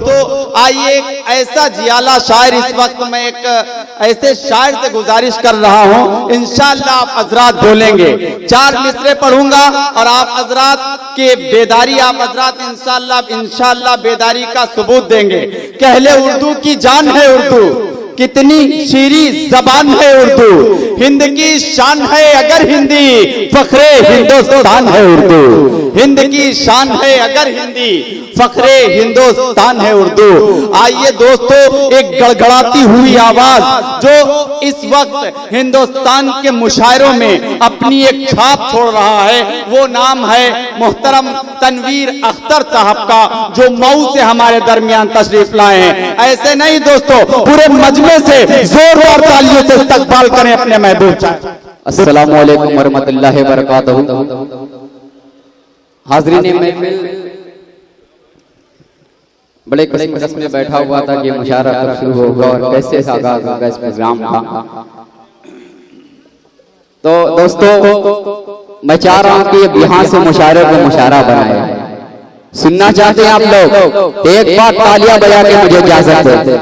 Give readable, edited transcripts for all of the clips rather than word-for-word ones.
दोस्तों आइए एक ऐसा जियाला शायर, इस वक्त मैं एक ऐसे शायर से गुजारिश कर रहा हूं, इंशाअल्लाह आप हजरात बोलेंगे। 4 मिसरे पढ़ूंगा और आप हजरात के बेदारी, आप हजरात इंशाअल्लाह बेदारी का सबूत देंगे। कहले उर्दू की जान है उर्दू, कितनी शीरी जबान है उर्दू, हिंद की शान है अगर हिंदी, फखरे हिंदुस्तान है उर्दू। हिंद की शान है अगर हिंदी, फखरे हिंदुस्तान है उर्दू। आइए दोस्तों, एक गड़गड़ाती हुई आवाज जो इस वक्त हिंदुस्तान के मुशायरों में अपनी एक छाप छोड़ रहा है, वो नाम है मोहतरम तनवीर अख्तर साहब का, जो मऊ से हमारे दरमियान तशरीफ लाए हैं। ऐसे नहीं दोस्तों, पूरे मजमे से जोरदार तालियों से इस्तकबाल करें अपने महबूब साहब। अस्सलामु अलैकुम वरहमतुल्लाहि वबरकातुहू। हाज़रीन महफिल, बड़े कस में बैठा हुआ था कि मुशायरा कब शुरू होगा और कैसे आगाज होगा इस प्रोग्राम का। तो दोस्तों मैं चाह रहा हूं कि यहाँ से मुशायरे को मुशायरा बनाए। सुनना चाहते हैं आप लोग? एक बार तालियां बजा के मुझे इजाजत दे।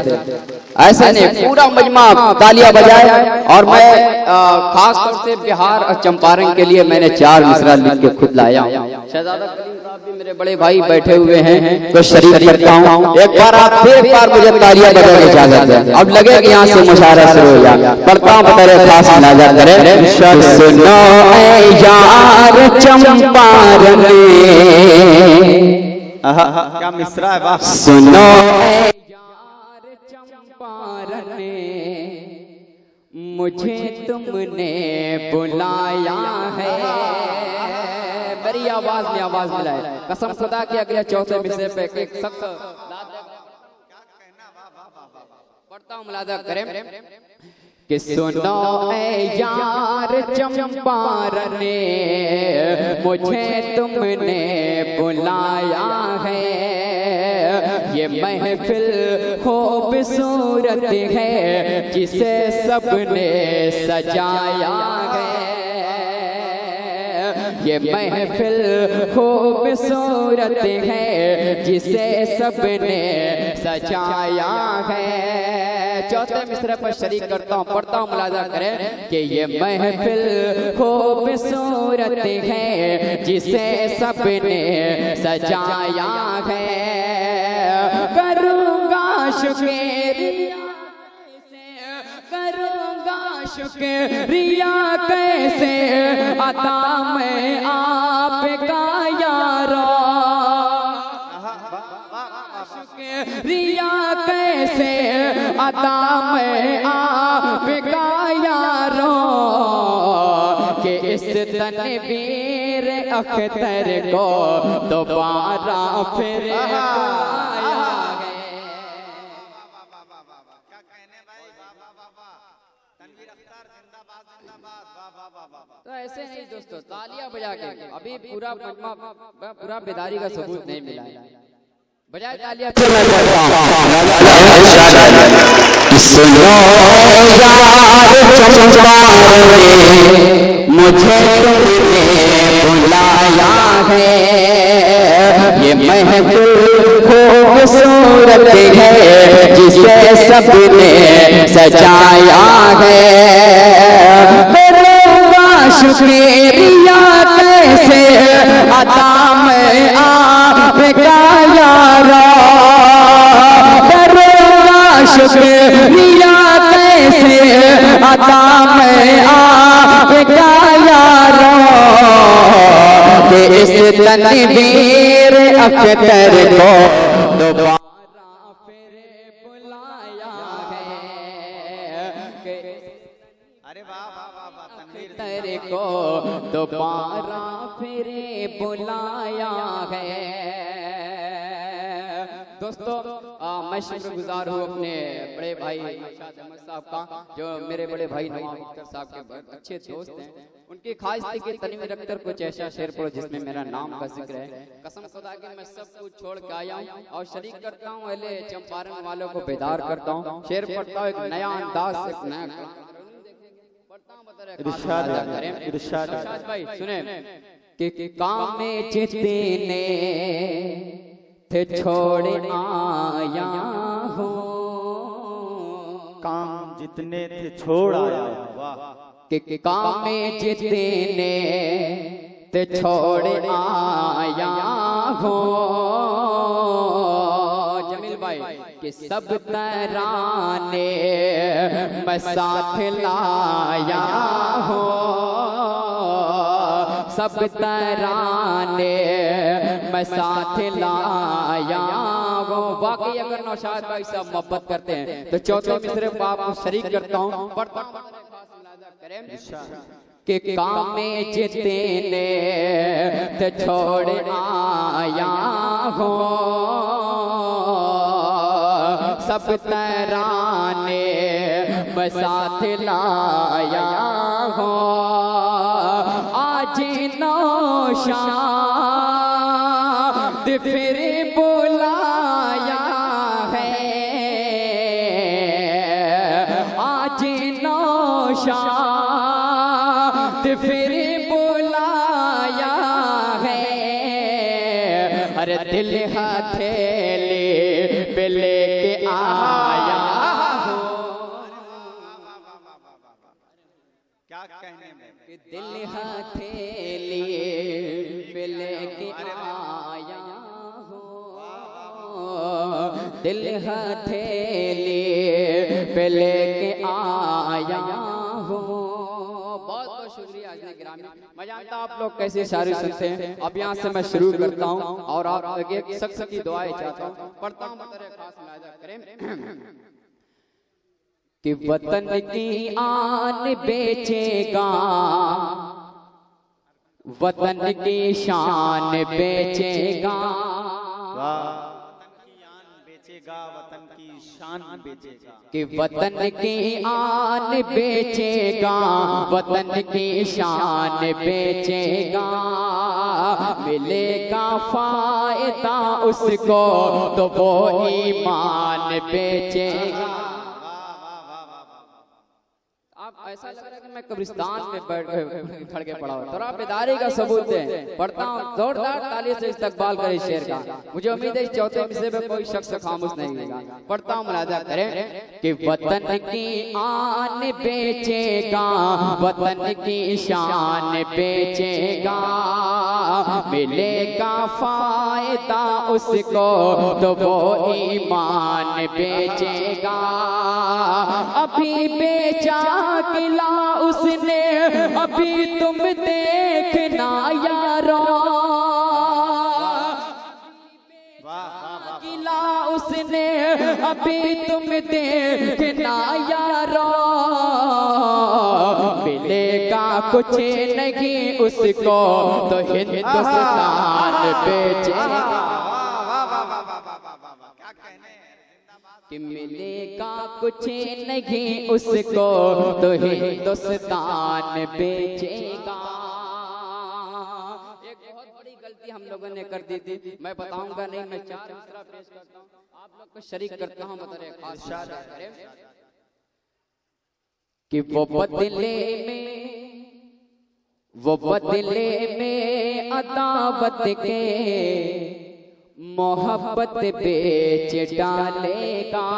ऐसे नहीं, पूरा मजमा तालियां बजाए। और मैं खास तौर से बिहार और चंपारण के लिए मैंने 4 मिसरा लिख के खुद लाया हूं। शहजादा करीम साहब भी मेरे बड़े भाई बैठे हुए हैं, तो शरीक करता हूं। एक बार आप फिर एक बार मुझे तालियां बजा के इजाजत दें। अब लगे कि यहाँ से मुशायरा शुरू हो जाए। पढ़ता हूं, बता रहे खास मुलाजा करें। सुनो ऐ यार चंपारण, क्या मिसरा है, वाह। सुनो मुझे तुमने बुलाया है। मेरी आवाज में आवाज मिलाए, कसम खुदा की अगले चौथे मिसरे पे एक सख्त पढ़ता हूँ, मुलाजा करें कि सुनो ऐ यार चंपारण, मुझे तुमने बुलाया है। ये महफिल खूबसूरत है जिसे सबने सजाया है। ये महफिल खूबसूरत है जिसे सबने सजाया है। चौथे मिसरे पर शरीक करता हूँ, पढ़ता हूँ, मुलाजा करें कि ये महफिल खूबसूरत है जिसे सबने सजाया है। करूँगा शुक्रिया, करूँगा शुक्रिया कैसे अता मैं आपका यारा। शुक्रिया कैसे अता मैं आपका यारा, कि इस तनवीर अख्तर को दोबारा फिर तो ऐसे नहीं दोस्तों, तालियां बजा के। अभी पूरा पूरा बेदारी का सबूत नहीं मिला है, बजाय तालियां। सुनो यार चंपारण, मुझे तुमने बुलाया है। ये महफिल खूबसूरत है जिसे सबने सजाया है। शुक्रिया कैसे अता मैं आपका यारा। करूँगा शुक्रिया कैसे अता मैं आपका यारा, कि इस तनवीर अख्तर को दोबारा फिर बुलाया है। अरे वाह तेरे को दोबारा फिर बुलाया है। दोस्तों मैं शुक्रगुजार हूँ अपने बड़े भाई शाद अहमद साहब का, जो मेरे बड़े भाई नवाब अख्तर साहब के अच्छे दोस्त हैं। उनकी ख्वाहिश थी कि तनवीर अख्तर कुछ ऐसा शेर पढ़ो जिसमें मेरा नाम का जिक्र है। कसम खुदा की मैं सब कुछ छोड़ के आया हूँ और शरीक करता हूँ, अहले चंपारण वालों को बेदार करता हूँ। शेर पढ़ता हूँ एक नया अंदाज से, एक नया इरशाद भाई सुने कि काम जितने थे छोड़ आया हूँ, काम जितने थे छोड़ आया हूँ। वाह। कि काम में जितने ते छोड़ आया हूँ। जमील भाई कि सब तराने मैं साथ लाया हूँ, सब तराने मैं साथ लाया हूँ। बाकी अगर नौशाद भाई सब मोहब्बत करते हैं तो चौथे मिसरे को आपको शरीक करता हूँ, पढ़ता हूँ कि काम में जितने ते छोड़ आया हूँ, सब तराने मैं साथ लाया हूँ। आज नौशाद फिर बुलाया है, आज नौशाद फिर बुलाया है। अरे दिल हथेली पे लेके आया हूँ, क्या कहने में, कि दिल हथेली पे लेके आया हूँ, दिल हथेली पे लेके आया हूँ। बहुत बहुत शुक्रिया अजय गिरामी। मैं जानता हूं आप लोग कैसे शायरी सुनते हैं। अब यहाँ से मैं शुरू करता हूँ और आप एक शख्स की दुआएं चाहता हूँ, पढ़ता हूँ खास मुलाहिजा करें कि वतन की आन बेचेगा, वतन की शान बेचेगा, वतन की शान बेचेगा, कि वतन की आन बेचेगा, वतन की शान बेचेगा। मिलेगा फायदा उसको तो वो ईमान बेचेगा। ऐसा लग रहा है कि मैं कब्रिस्तान में बैठ खड़ के पड़ा हूँ। थोड़ा बेदारी का सबूत है, पढ़ता हूँ। जोरदार ताली से इस्तकबाल करे शेर का। मुझे उम्मीद है इस चौथे हिस्से में कोई शख्स खामोश नहीं रहेगा। पढ़ता हूँ, मुलाहिजा करें कि वतन की आन बेचेगा, वतन की शान बेचेगा। मिलेगा फायदा उसको तो वो ईमान बेचेगा। अभी बेचा किला उसने, अभी तुम देखना यारो, किला उसने अभी तुम देखना यारो। मिलेगा कुछ नहीं उसको तो हिंदुस्तान बेचेगा। कि मिलेगा कुछ नहीं उसको तो हिंदुस्तान बेचेगा। एक बहुत बड़ी गलती हम लोगों ने कर दी थी, मैं बताऊंगा नहीं, मैं चार मिसरा पेश करता हूँ, आप लोग को शरीक करता हूँ। बता खास कि वो बदले में अदावत के मोहब्बत बेच डालेगा।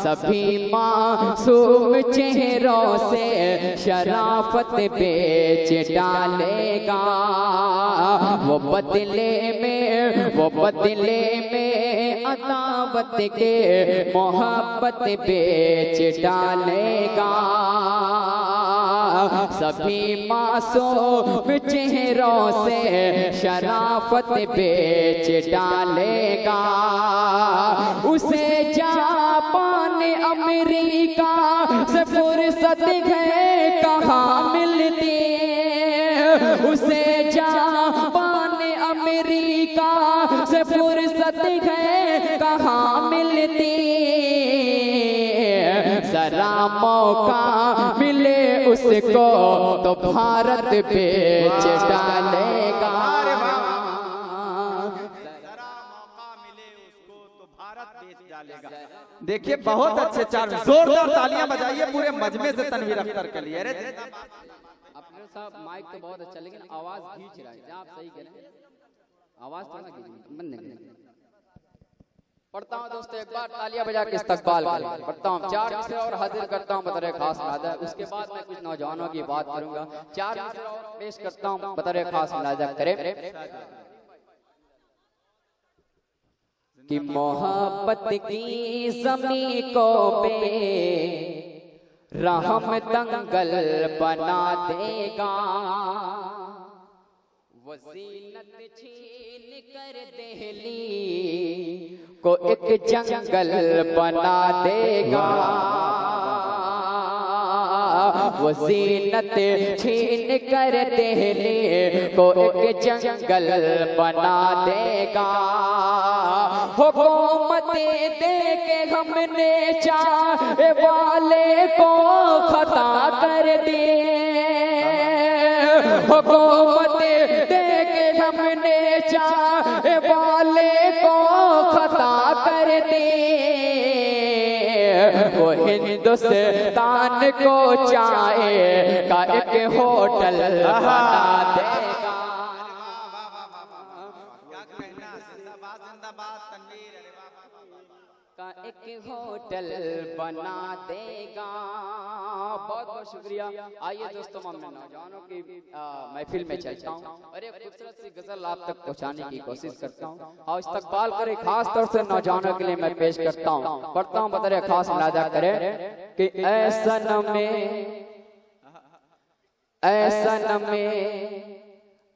सभी मासूम चेहरों से शराफत बेच डालेगा। वो बदले में अदावत के मोहब्बत बेच डालेगा। सभी मासूम चेहरों से शराफत बेच डालेगा। उसे जापान अमेरिका से फुर्सत है कहाँ मिलती, उसे जापान अमेरिका से फुर्सत है कहाँ मिलती। जरा मौका मिले उसको तो भारत बेच डालेगा। देखिए बहुत अच्छे चार जोरदार तालियां बजाइए पूरे मजमे से तनवीर अख्तर के लिए। अरे अपने साहब माइक तो बहुत अच्छा, लेकिन आवाज खींच रहा है, आप सही करें। आवाज थोड़ा कीजिए, बंद नहीं पढ़ता हूँ दोस्तों, एक बार तालियां बजा के इस्तकबाल करें। पढ़ता हूँ 4 मिसरे और हाजिर करता हूँ बतौर खास मुलाजा। उसके बाद मैं कुछ नौजवानों की बात करूंगा। 4 मिसरे और पेश करता हूँ बतौर खास मुलाजा करें कि मोहब्बत की ज़मीं को रहम दंगल बना देगा, वो ज़ीनत छीन कर देहली को एक जंगल बना देगा, वो ज़ीनत छीन कर देहली को एक जंगल बना देगा। हुकूमतें दे के हमने चाहे वाले को खता कर दिए, हुकूमतें दे के हमने चाहे वाले को खता कर दिए, वो हिंदुस्तान को चाहे का एक होटल बना देगा। का एक होटल बना देगा। बहुत बहुत शुक्रिया। आइए दोस्तों, मैं नौजवानों की महफिल में चलता हूँ और एक खूबसूरत सी गजल आप तक पहुँचाने की कोशिश करता हूँ और इस्तकबाल करें खास तौर से नौजवानों के लिए मैं पेश करता हूँ। पढ़ता हूँ बतौर खास मुलाजा करें कि ऐ सनम में ऐ सनम में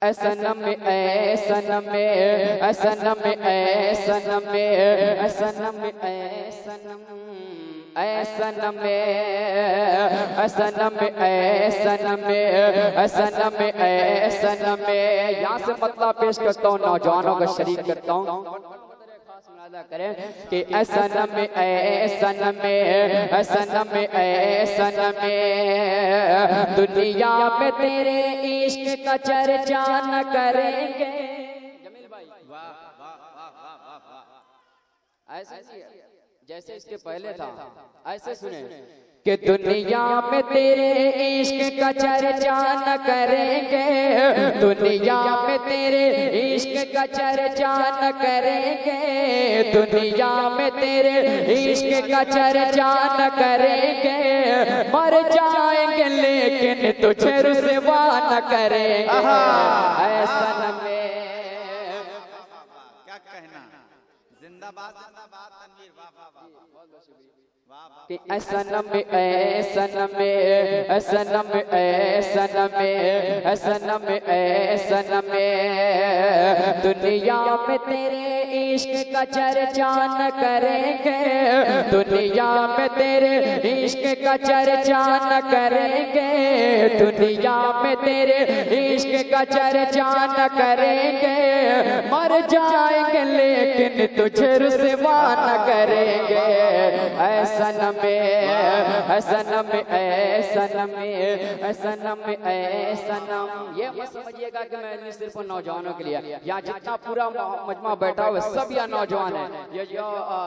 ऐ सनम ऐ सनम ऐ सनम ऐ सनम ऐ सनम ऐ सनम ऐ सनम ऐ सनम ऐ सनम ऐ सनम ऐ सनम। यहाँ से मतलब पेश करता हूँ, नौजवानों का शरीक करता हूँ करें कि ऐ सनम ऐ सनम ऐ सनम ऐ सनम, दुनिया में तेरे इश्क का चर्चा न करेंगे। जमील भाई वाह वाह वाह वाह वाह। ऐसे जैसे इसके पहले था ऐसे सुने कि दुनिया में तेरे इश्क का चर्चा न करेंगे, दुनिया में तेरे इश्क का चर्चा न करेंगे, दुनिया में तेरे इश्क का चर्चा न करेंगे, मर जाएंगे लेकिन तुझे रुसवा न करेंगे। ऐसा न क्या कहना, जिंदाबाद जिंदाबाद तनवीर, वाह वाह वाह, बहुत बहुत शुक्रिया। कि ऐ सनम ऐ सनम ऐ सनम ऐ सनम ऐ सनम ऐ सनम, दुनिया में तेरे इश्क का चर्चा न करेंगे, दुनिया में तेरे इश्क का चर्चा न करेंगे, दुनिया में तेरे इश्क का चर्चा न करेंगे, मर जाएंगे लेकिन तुझे रुसवा न करेंगे। ऐ सनम ऐ सनम ऐ सनम ऐ सनम ऐ सनम। ये मत समझिएगा कि मैं सिर्फ नौजवानों के लिए, यहाँ जितना पूरा मजमा बैठा हुआ सब यहाँ नौजवान है। ये जो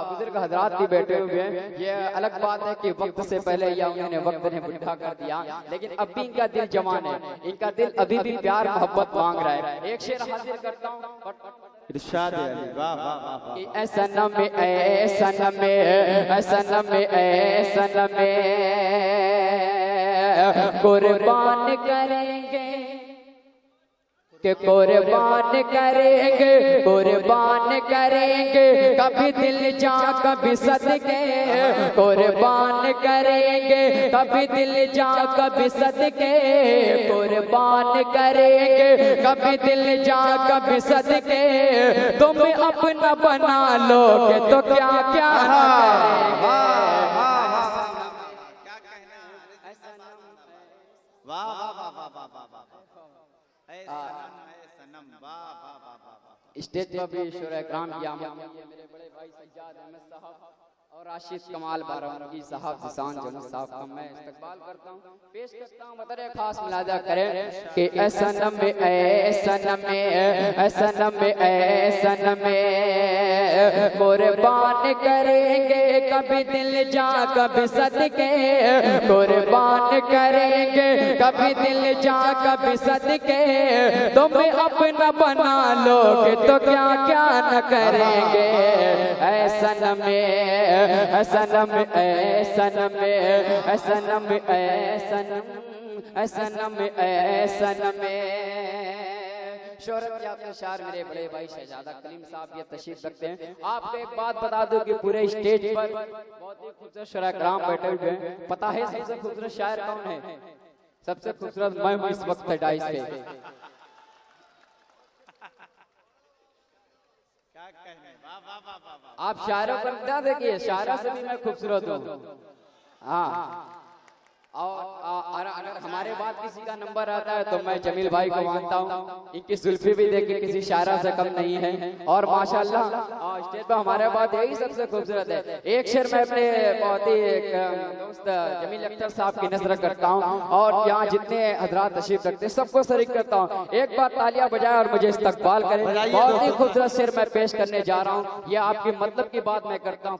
बुजुर्ग हजरात भी बैठे हुए हैं, ये अलग बात है कि वक्त से पहले या उन्होंने वक्त ने बुढ़ा कर दिया, लेकिन अभी इनका दिल जवान है, इनका दिल अभी भी प्यार मोहब्बत मांग रहा है। एक शेर हाजिर करता हूँ, इरशाद है अली, वाह वाह वाह। ऐ सनम ऐ सनम ऐ सनम ऐ सनम, कुर्बान करेंगे कि कुर्बान करेंगे, कुर्बान करेंगे, कभी दिल जा कभी सदके, कुर्बान करेंगे, कभी दिल जा कभी सदके, कुर्बान करेंगे, कभी दिल जा कभी सदके, तुम अपना बना लोगे तो क्या क्या करेंगे। वाह वाह वाह वाह वाह वाह वाह। स्टेज पर भी शोरा इकराम किया मेरे बड़े भाई सज्जाद अहमद साहब, और राशिद कमाल बारामगी साहब जिसान जन साहब का मैं इस्तकबाल करता हूँ, पेश करता हूँ। मदर खास मुलाजा करें कि ऐसन में ऐसन में ऐसन में ऐसन में कुर्बान करेंगे कभी दिल जा कभी सदके, कुर्बान करेंगे कभी दिल जा कभी सदके, तुम्हें अपना बना लोगे तो क्या क्या न करेंगे। ऐसन में सनम ए सनम ए सनम ए सनम सनम ए सनम। शोहरत याफ्ता शायर मेरे बड़े भाई शहजादा कलीम साहब ये तशरीफ रखते हैं। आपको एक बात बता दूं कि पूरे स्टेज पर बहुत ही खूबसूरत शुरा कराम बैठे हुए हैं। पता है सबसे खूबसूरत शायर कौन है? सबसे खूबसूरत मैं हूं इस वक्त डाइस पे। आप शायरों पर क्या देखिए, शायरों से भी मैं खूबसूरत हूँ। हाँ, और अगर हमारे बाद किसी का नंबर आता है तो मैं जमील भाई को मानता हूँ। इनकी जुल्फी भी देखिए किसी शायरा से कम नहीं है। और माशाल्लाह स्टेज पर हमारे बाद यही सबसे खूबसूरत है। एक शेर मैं अपने बहुत ही एक दोस्त जमील अख्तर साहब की नजर करता हूँ और यहाँ जितने हजरात तशरीफ रखते हैं सबको शरीक करता हूँ। एक बार तालियां बजाए और मुझे इस्तकबाल करें। बहुत ही खूबसूरत शेर मैं पेश करने जा रहा हूँ। ये आपके मतलब की बात मैं करता हूँ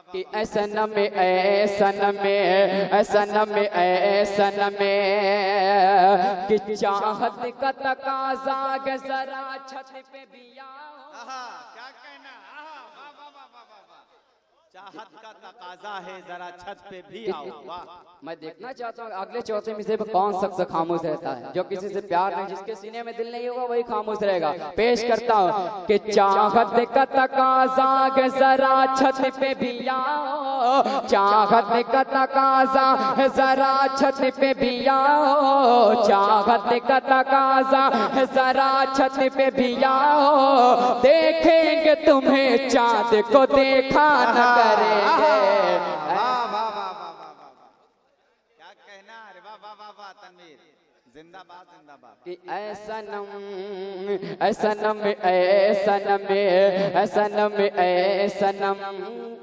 कि ऐसन में ऐसन में ऐसन में ऐसन में कि चाहत का तकाजा जरा छत पे भी आओ। क्या कहना, चाहत का तकाजा है जरा छत पे भी आओ। मैं देखना चाहता हूँ अगले चौथे में से कौन शख्स खामोश रहता है। जो किसी से प्यार नहीं, जिसके सीने में दिल नहीं होगा वही खामोश रहेगा। पेश करता हूँ कि चाहत का तकाजा जरा छत पे भी आओ, चाहत का तकाजा जरा छत पे भी आओ, चाहत का तकाजा जरा छत पे भी आओ, देखेंगे तुम्हें चाँद को देखा न करेंगे। क्या कहना, अरे वाह वाह वाह वाह तनवीर, जिंदाबाद जिंदाबाद। कि ऐसनम ऐसनम ऐसनम ऐसनम ऐसनम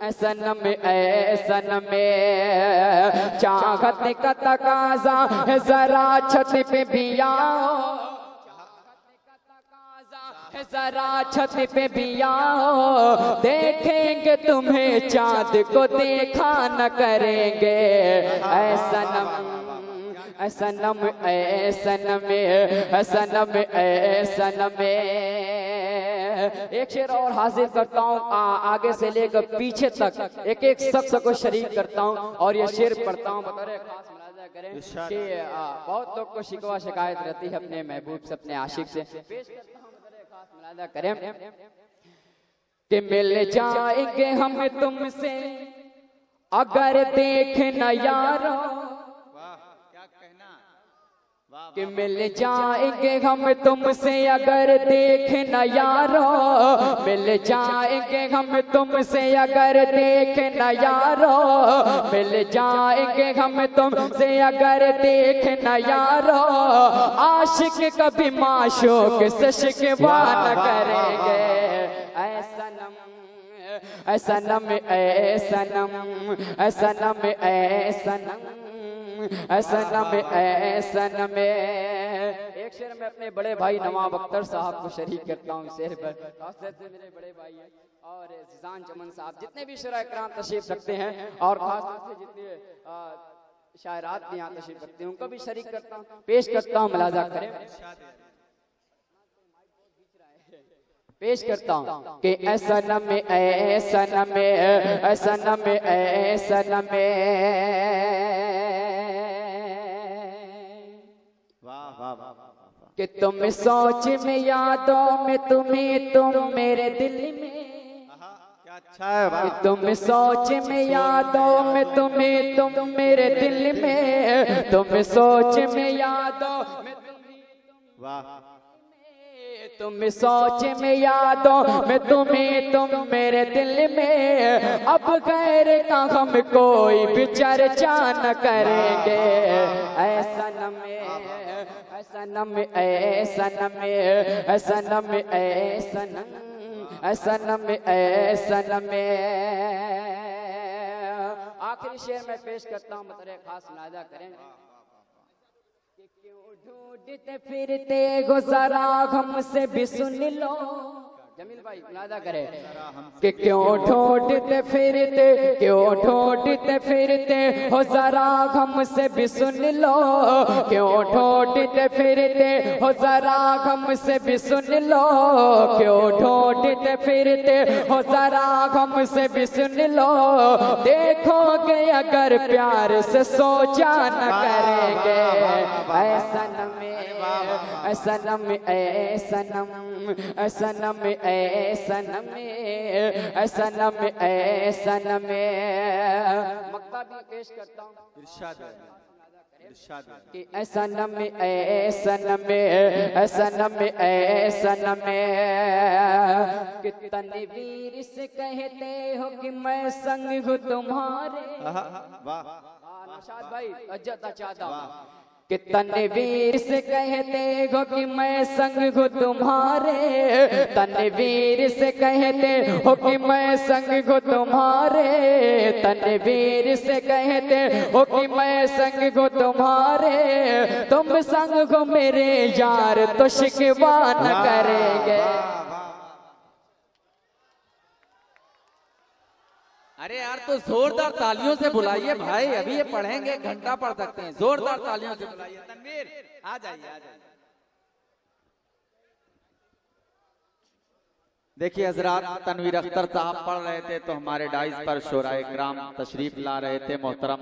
ऐसनम ऐसनम चाहत का तकाजा जरा छत पे भी आओ, जरा छत पे भी आओ, देखेंगे तुम्हें चाँद को देखा न करेंगे। ऐसनम ऐसनम ऐसनम ऐसनम ऐसनम। एक शेर और हाजिर करता हूँ, आगे से लेकर पीछे तक एक एक शख्स को शरीक करता हूँ और ये शेर पढ़ता हूँ। बतौर खास मुलाजा करें कि बहुत लोग को शिकवा शिकायत रहती है अपने महबूब से, अपने आशिक से। पेश करता हूँ, खास मुलाजा करें कि मिल जाएंगे हम तुमसे अगर देख न यारो, कि मिल जाएंगे हम तुमसे अगर देख न यारो, मिल जाएंगे हम तुमसे अगर देख न यारो, मिल जाएंगे हम तुमसे अगर देख न यारो, आशिक कभी माशूक से शिकवा न करेंगे। ऐसनम ऐसनम ऐसनम ऐसनम ऐसनम ऐसनम ऐसनम। एक शेर में अपने बड़े भाई नवाब अख्तर साहब को शरीक करता हूँ शेर पर। खास से मेरे बड़े भाई हैं और जिसान चमन साहब, जितने भी शुरा इकराम तशरीफ रखते हैं और खास से जितने शायरात भी यहाँ तशरीफ रखते हैं उनको भी शरीक करता हूँ। पेश करता हूँ, मुलाजा करें। पेश करता हूँ कि ऐसनम ऐसनम ऐसनम ऐसनम। कि तुम सोच में यादों में तुम्हें तुम मेरे दिल में, क्या अच्छा है भाई। तुम सोच में यादों में तुम्हें तुम मेरे दिल में, तुम सोच में यादों में वाह, तुम सोच में यादों में तुम्हें तुम मेरे दिल में, अब गैर का हम कोई भी चर्चा न करेंगे। ऐसनम ऐसनम ऐसनम ऐसनम ऐसनम ऐ सनम ऐ सनम। आखिरी शेर में पेश करता हूँ, मतलब खास मुलाजा करें कि क्यों ढूंढते फिरते हो जरा हमसे भी सुन लो। जमील भाई मुलाजा करें कि क्यों ढूंढते फिरते, क्यों ढूंढते फिरते हो जरा हमसे भी सुन लो। क्यों ढूंढते फिरते हो जरा हमसे भी सुन लो। क्यों ढूंढते फिरते हो जरा हमसे भी सुन लो। देखोगे अगर प्यार से सोचा न करेंगे। ऐ सनम ऐ सनम ऐ सनम ऐ सनम ऐ सनम ऐ सनम ऐ सनम। मक्ता भी पेश करता हूँ कि ऐ सनम ऐ सनम ऐ सनम ऐ सनम। कि तनवीर से कहते हो कि मैं संग हूँ तुम्हारे। नौशाद भाई अज्जत चाहता हूँ कि तनवीर से कहते हो कि मैं संग हूँ तुम्हारे। तनवीर से कहते हो कि मैं संग हूँ तुम्हारे। तनवीर से कहते हो कि मैं संग हूँ तुम्हारे। तुम संग हो मेरे यार तो शिकवा न करेंगे। अरे यार तो जोरदार तालियों से बुलाइए भाई, अभी ये पढ़ेंगे, घंटा पढ़ सकते हैं। जोरदार तालियों से बुलाइए। तनवीर आ जाइए, आ जाइए। देखिए हजरात, तनवीर अख्तर साहब पढ़ रहे थे तो हमारे डाइस पर शोराए इकराम तशरीफ ला रहे थे। मोहतरम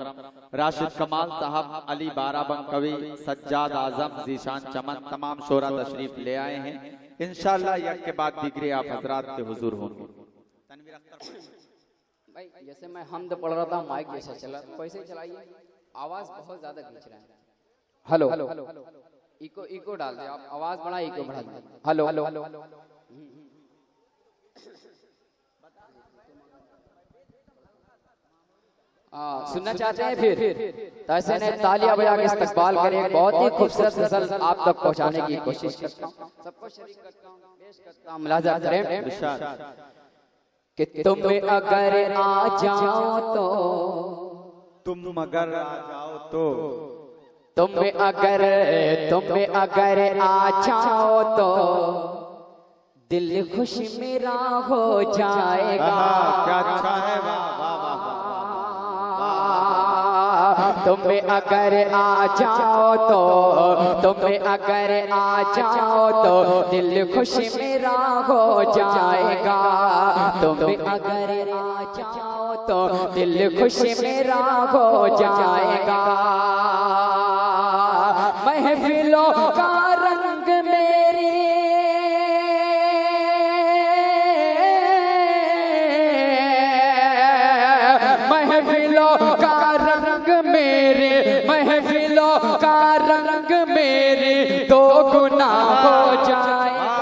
राशिद कमाल साहब, अली बाराबंग कवि, सज्जाद आजम, जीशान चमन, तमाम शोरा तशरीफ ले आए हैं। इंशाअल्लाह यक के बाद दिगरे आप हजरात के हुजूर होंगे। तनवीर अख्तर भाई जैसे मैं हमद पढ़ रहा था, माइक जैसा चला, वैसे ही चलाइए। आवाज बहुत ज्यादा खींच रहा है। हेलो, इको इको डाल दे आप, आवाज बढ़ा, इको बढ़ा दे। Hello hello. सुनना चाहते हैं फिर तो ऐसे ने तालियां बजा के इस्तकबाल करें। बहुत ही खूबसूरत गजल आप तक पहुंचाने की कोशिश करता हूं, सबको शरीक करता हूं, पेश करता हूं। मुलाजा करें कि तुम अगर आ जाओ तो, तुम अगर आ जाओ तो, तुम अगर आ जाओ तो दिल खुश मेरा हो जाएगा। क्या अच्छा है, वाह वाह वाह। तुम अगर आ जाओ तो, तुम अगर आ जाओ तो दिल खुश मेरा हो जाएगा। तुम अगर आ जाओ तो दिल खुश मेरा हो जाएगा। महफिलों का रंग मेरी, महफिलों का रंग मेरे, महफिलों का रंग मेरे दो गुना हो जाएगा।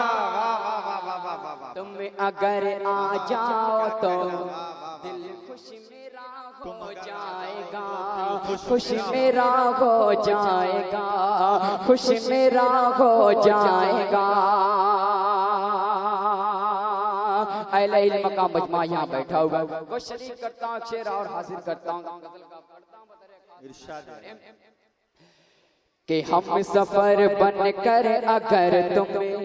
तुम अगर आ जाओ तो दिल खुश मेरा हो जाएगा। खुश मेरा हो जाएगा, खुश मेरा हो जाएगा। अहले इल्म का मजमा यहाँ बैठा हुआ, वो शरीक करता हूँ शेर और हासिल करता हूँ कि हम सफर बन कर अगर तुम्हें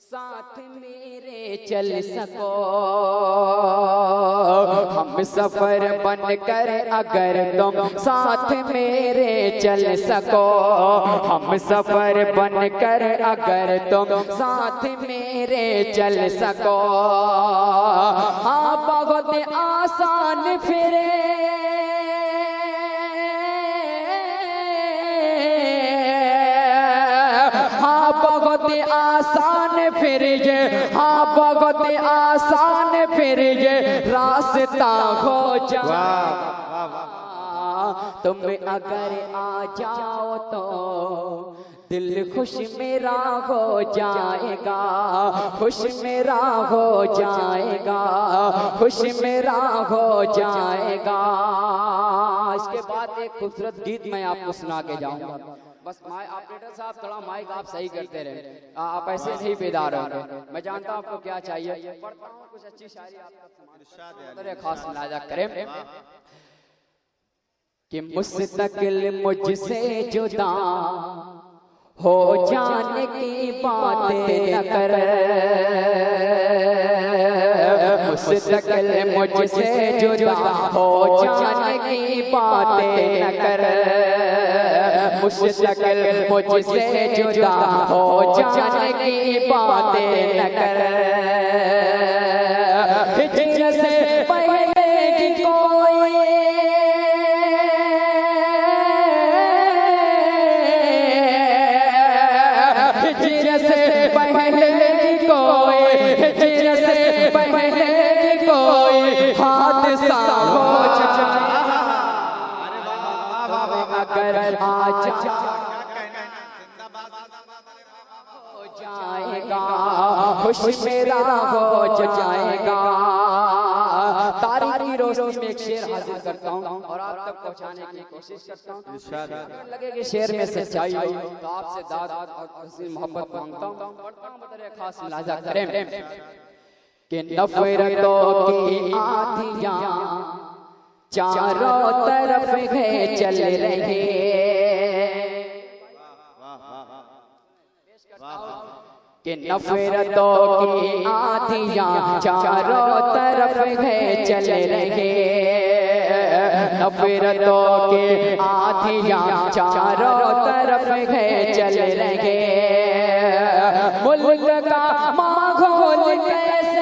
साथ मेरे चल सको। हम सफर बन कर अगर तुम साथ मेरे चल सको। हम सफर बन कर अगर तुम साथ मेरे चल सको। हाँ बहुत आसान फिरे, हाँ बहुत आसान फिर ये, हाँ बहुत आसान फिर ये रास्ता हो जाए। तुम अगर आ जाओ तो दिल खुश मेरा हो जाएगा। खुश मेरा हो जाएगा, खुश मेरा हो जाएगा। इसके बाद एक खूबसूरत गीत मैं आपको सुना के जाऊंगा। बस ऑपरेटर साहब थोड़ा माइक आप सही करते रहे, आप ऐसे नहीं बेदार होंगे। मैं जानता हूँ आपको क्या चाहिए, पढ़ता हूँ कुछ अच्छी शायरी आप तक खास मुलाजा करें कि मुस्तकिल मुझसे जुदा हो जाने की बातें न कर, मुस्तकिल मुझसे जुदा हो जाने की बातें न कर, मुस्तकिल मुझसे जुदा हो जाने की बातें न कर, हिजर से पहले की कोई हिजर से पहले की कोई हिजर से पहले की कोई हादसा हो अगर आज जाएगा खुश मेरा हो जाएगा। तारीख की रोशनी में एक शेर हासिल करता हूँ और आप तक पहुँचाने की कोशिश करता हूँ। लगे कि शेर में सच्चाई हो तो आपसे दाद और मोहब्बत मांगता हूँ। खास मुलाजा करें कि नफरतों की आंधियाँ चारों तरफ है चल रहे, कि नफरतों की आंधियाँ चारों तरफ है चल रहे, नफरतों की आंधियाँ चारों तरफ है चल रहे, मुल्क का माहौल कैसे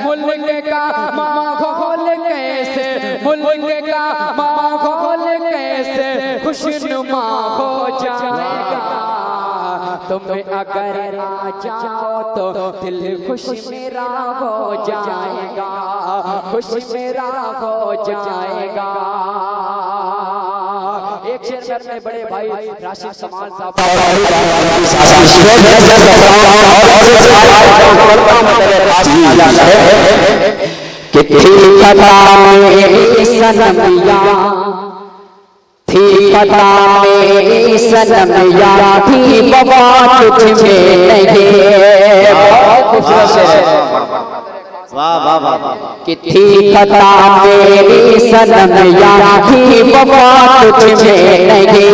मुल्क का माहौल कैसे मुल्क का माहौल कैसे खुशनुमा हो जाएगा। तुम अगर आ जाओ तो दिल खुश मेरा हो जाएगा, खुश मेरा हो जाएगा। एक शेर में अपने बड़े भाई राशिद कमाल साहब कि थी पता मेरी सनमिया, थी पता मेरी सनमिया, थी बाबा तुझ में नहीं। वाह वाह वाह कि थी पता मेरी सनमिया, थी बाबा तुझ में नहीं,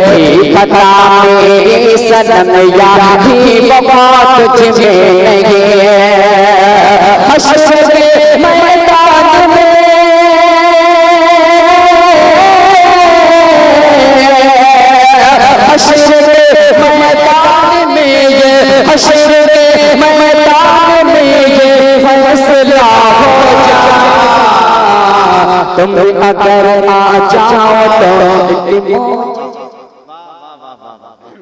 थी पता मेरी सनमिया, थी बाबा तुझ में नहीं। हश्र के मैदान में हश्र के मैदान में ये हश्र के मैदान में ये फैसला हो जाए। तुम अगर आ जाओ तो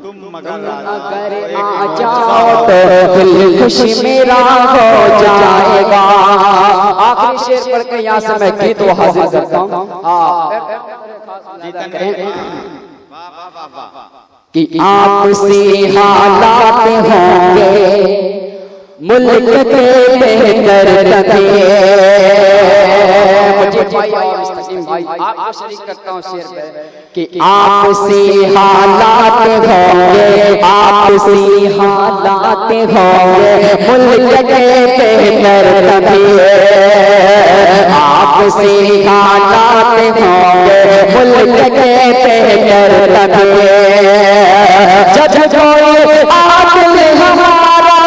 तुम मगर अगर आ जाओ तो दिल खुश मेरा हो जाएगा। आखिरी शेर पढ़ के यहाँ से मैं गीत को हासिल करता हूँ कि आपसी हालात होंगे मुल्क के बेहतर तभी। मुझे भाई आप शरीक करता हूँ शेर पे कि आपसी हालात होंगे, आपसी हालात होंगे मुल्क के बेहतर तभी, आपसी हालात होंगे मुल्क के बेहतर तभी। जब कोई आदिल हमारा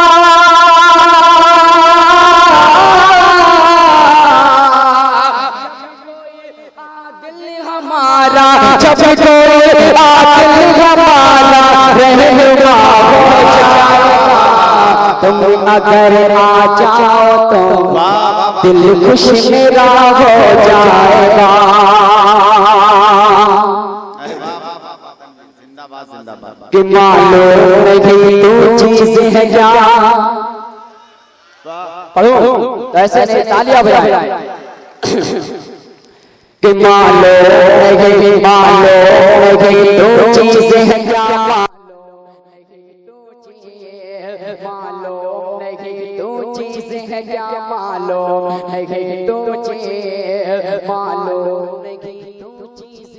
हमारा, जब कोई आदिल हमारा रहनुमा हो जाएगा। तुम अगर आ जाओ तो दिल खुश मेरा हो जाएगा। कि मालूम नहीं तू चीज है क्या, पढ़ो ऐसे नहीं तालियां बजाए। कि मालूम नहीं तू चीज है क्या, मालूम नहीं तू चीज है क्या, मालूम नहीं तू चीज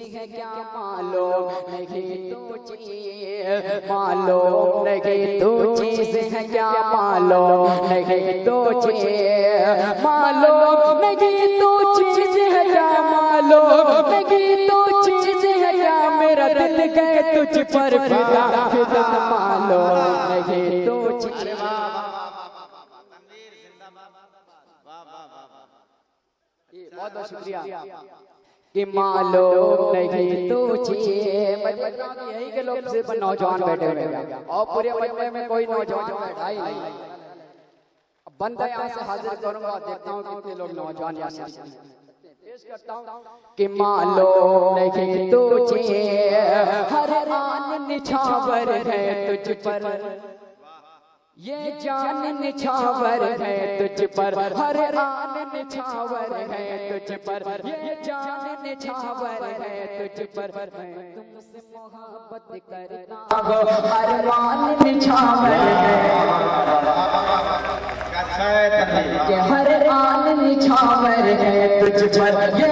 है क्या मालूम नहीं तो चीज मालूम नहीं तो चीज है क्या मालूम नहीं तो चीज मालूम नहीं तो चीज है क्या मालूम नहीं तो चीज है क्या मेरा दिल गए तुझ पर फिदा फिदा मालूम नहीं तो चीज। बहुत बहुत शुक्रिया कि मालूम नहीं तुझे। यही के लोग सिर्फ नौजवान बैठे हुए हैं और पूरे मजमे में कोई नौजवान बैठा ही नहीं। अब बंदा यहाँ से हाजिर करूंगा, देखता हूँ कितने लोग नौजवान यहाँ से पेश करता हूँ कि मालूम नहीं तुझे हर आन निछावर है तुझ पर ये जान निछावर है तुझ पर हर आन निछावर है तुझ पर ये जान निछावर है तुझ पर मैं तुमसे मोहब्बत करता हूँ हर आन निछावर है हर आन निछावर है तुझ पर ये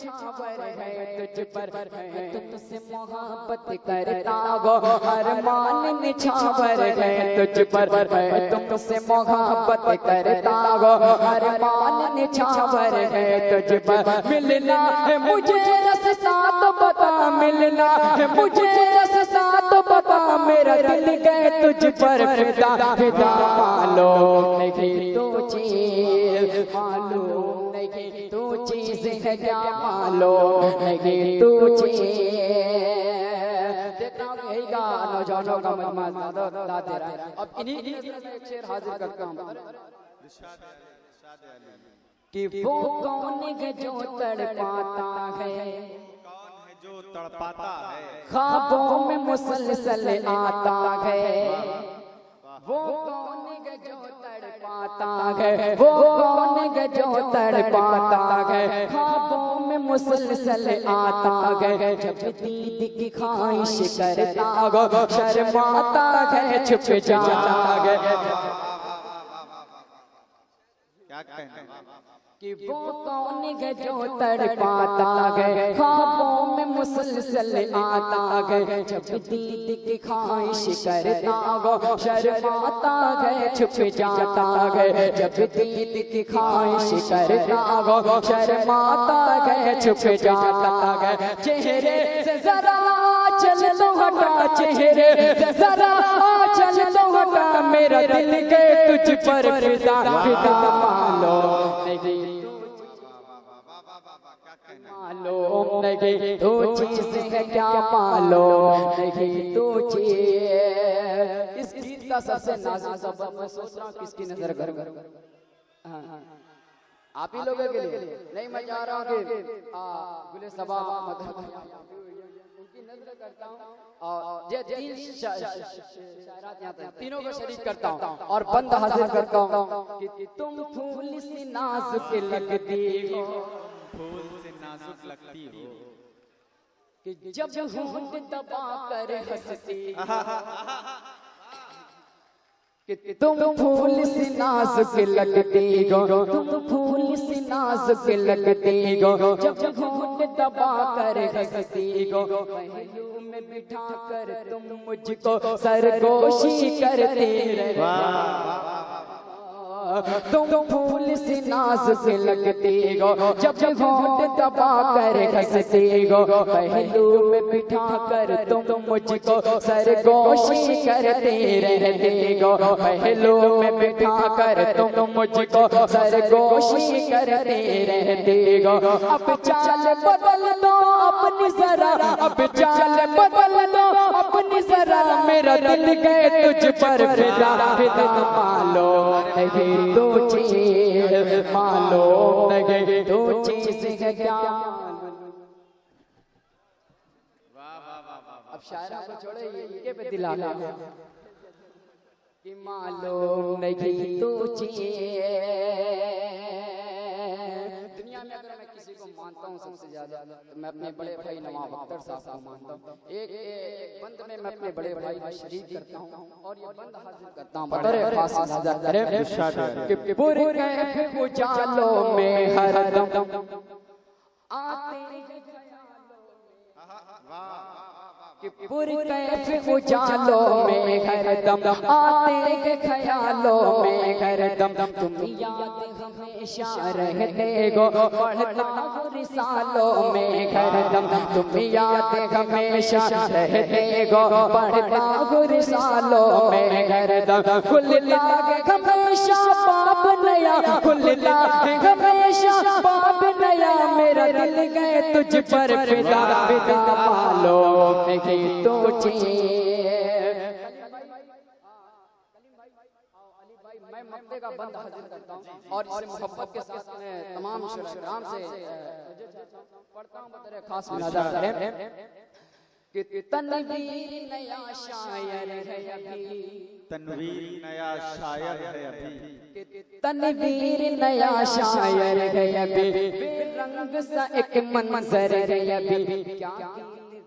छावर है तुझ पर मैं तुमसे मोहब्बत करता हूँ हर मान निछावर है तुझ पर मैं तुमसे मोहब्बत करता हूँ हर मान निछावर है तुझ पर मिलना है मुझे रास्ता तो बता मिलना है मुझे रास्ता तो बता मेरा दिल गए तुझ पर फिदा फिदा मालूम नहीं तो चीज मालूम नहीं तो चीज है क्या मालूम नहीं तो चीज। देखना यही का नौजवानों का मजमा दाद दे रहा है। अब इन्हीं एक शेर हाजिर करता हूँ कि वो कौन है जो तड़पाता है जो तड़पाता है ख्वाबों में मुसलसल आता है वो कौन है जो तड़पाता है वो कौन है जो तड़पाता है ख्वाबों में मुसलसल आता है जब दीद की ख्वाहिश करता हो शर्माता है छुप जाता है। क्या कहना कि वो कौन है जो तड़पाता है ख्वाबों में मुसलसल आता है जब दीद की ख्वाहिश करता हो शर्माता है छुप जाता है जब दीद की ख्वाहिश करता हो शर्माता है छुप जाता है। चेहरे से जरा चल लो हटा चेहरे से जरा चल लो हटा मेरा दिल के तुझ पर फिदा फिदा मालूम नहीं मालूम नहीं तो चीज है क्या मालूम नहीं तो चीज। इस गीत का सबसे नाजुक शब्द मैं सोच रहा हूँ किसकी नजर कर आप ही लोगों के लिए नहीं मैं चाह रहा हूँ कि गुले सबा उनकी नजर करता हूँ और ये तीन शायरात यहाँ तक तीनों को शरीक करता हूँ और बंद हाजिर करता हूँ कि तुम फूल सी नाजुक लगती हो फूल से नाजुक लगती हो कि जब होंठ दबा कर हंसती कि तुम फूल सी नाजुक लगती हो तुम फूल सी नाजुक लगती हो जब होंठ दबा कर हंसती हो पहलू में बिठा कर तुम मुझको सरगोशी करते रहे तुम फूल सी नाजुक लगती हो जब होंठ दबा कर हंसती हो पहलू में बिठा कर तुम मुझको सरगोशी करते रहते हो पहलू में बिठा कर तुम मुझको सरगोशी करते रहते हो। अब चाल बदल दो अपनी जरा अब चाल बदल दो अपनी जरा मेरा दिल गए तुझ पर फिदा फिदा मालूम नहीं तो चीज मालूम नहीं तो चीज है क्या। अब शायरा को छोड़े ये पे दिला कि मालूम नहीं तो चीज। दुनिया में अगर मैं किसी को मानता हूँ सबसे ज्यादा तो मैं अपने बड़े भाई नवाब अख्तर साहब को मानता हूँ। एक बंद में मैं अपने बड़े भाई को शरीक करता हूँ और ये बंद हाजिर करता हूँ बतौर खास हाजिर करे कि बुरे कैफ उजालों में हरदम आते पूरी कैफ उजालों में हरदम आते के ख्यालों में हरदम तुम याद हमेशा रहते हो पढ़ता हूँ रिसालों में हरदम तुम याद हमेशा रहते हो पढ़ता हूँ रिसालों में हरदम खुल लागे हमेशा पाप नया खुल लागे हमेशा पाप नया मेरा दिल गए तुझ पर फिदा फिदा मालो में तो मैं मक्ते का बंद हाजिर करता हूँ और इसे मोहब्बत के साथ मैं तमाम शुराम से पढ़ता हूँ तेरे खास नज़र कि तनवीर नया शायर है अभी तनवीर नया शायर है अभी तनवीर नया शायर है अभी रंग सा एक मंजर है अभी क्या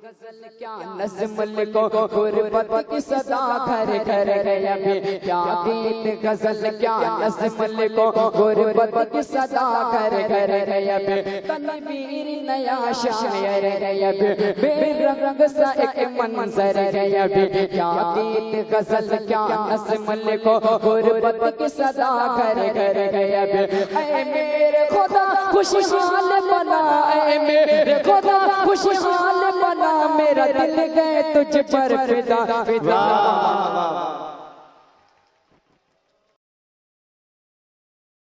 गजल क्या नज़्म लिखो गुरबत की सदा घर घर है अभी क्या गीत गजल क्या नज़्म लिखो गुरबत की सदा घर घर है अभी तनवीर नया शायर है अभी बेरंग सा एक मंजर है अभी क्या गीत गजल क्या नज़्म लिखो गुरबत की सदा घर घर है अभी ऐ मेरे खुदा खुशहाल बना ऐ मेरे खुदा खुशहाल बना मेरा दिल गए तुझ पर फिदा फिदा